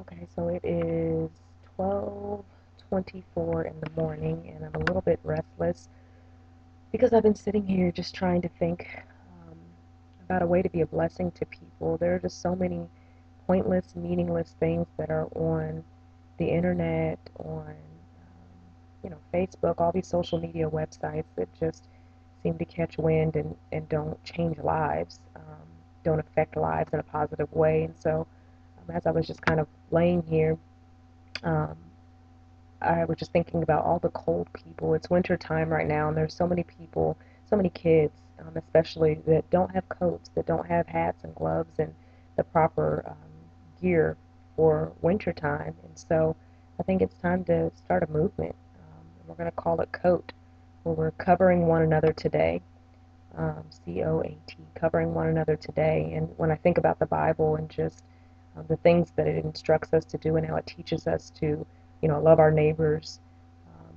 Okay, so it is 12:24 in the morning, and I'm a little bit restless because I've been sitting here just trying to think um, about a way to be a blessing to people. There are just so many pointless, meaningless things that are on the internet, on Facebook, all these social media websites that just seem to catch wind and don't change lives, don't affect lives in a positive way. And so, as I was just kind of laying here, um, I was just thinking about all the cold people. It's winter time right now, and there's so many people, so many kids, especially that don't have coats, that don't have hats and gloves and the proper gear for winter time. And so I think it's time to start a movement. We're going to call it C.O.A.T, where we're covering one another today. C.O.A.T, covering one another today. And when I think about the Bible and just the things that it instructs us to do and how it teaches us to, love our neighbors,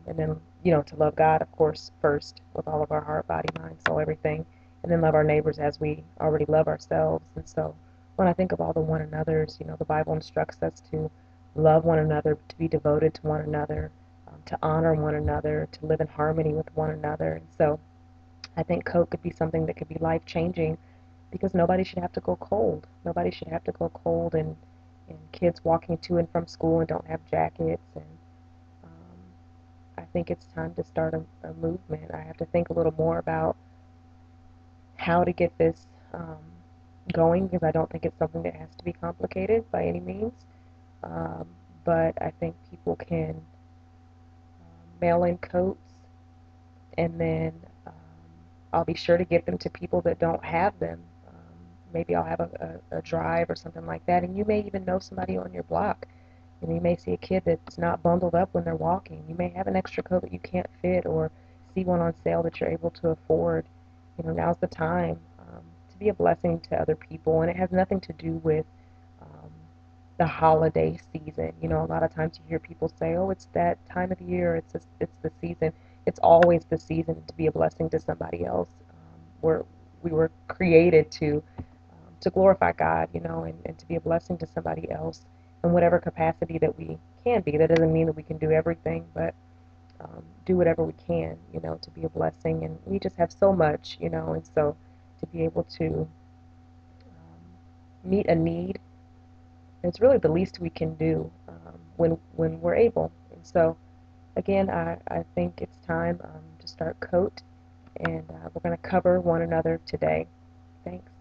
and then, to love God, of course, first with all of our heart, body, mind, soul, everything, and then love our neighbors as we already love ourselves. And so when I think of all the one another's, the Bible instructs us to love one another, to be devoted to one another, to honor one another, to live in harmony with one another. And so I think Coke could be something that could be life changing because nobody should have to go cold. Nobody should have to go cold, and kids walking to and from school and don't have jackets. And um, I think it's time to start a movement. I have to think a little more about how to get this going because I don't think it's something that has to be complicated by any means. Um, but I think people can mail in coats, and then I'll be sure to get them to people that don't have them. Maybe I'll have a drive or something like that, and you may even know somebody on your block. You may see a kid that's not bundled up when they're walking. You may have an extra coat that you can't fit, or see one on sale that you're able to afford. Now's the time to be a blessing to other people, and it has nothing to do with um, the holiday season. A lot of times you hear people say, "Oh, it's that time of the year. It's the season." It's always the season to be a blessing to somebody else. We were created to glorify God, and to be a blessing to somebody else in whatever capacity that we can be. That doesn't mean that we can do everything, but do whatever we can, to be a blessing. And we just have so much, and so to be able to meet a need, it's really the least we can do when we're able. And so, again, I think it's time to start COAT, and we're going to cover one another today. Thanks.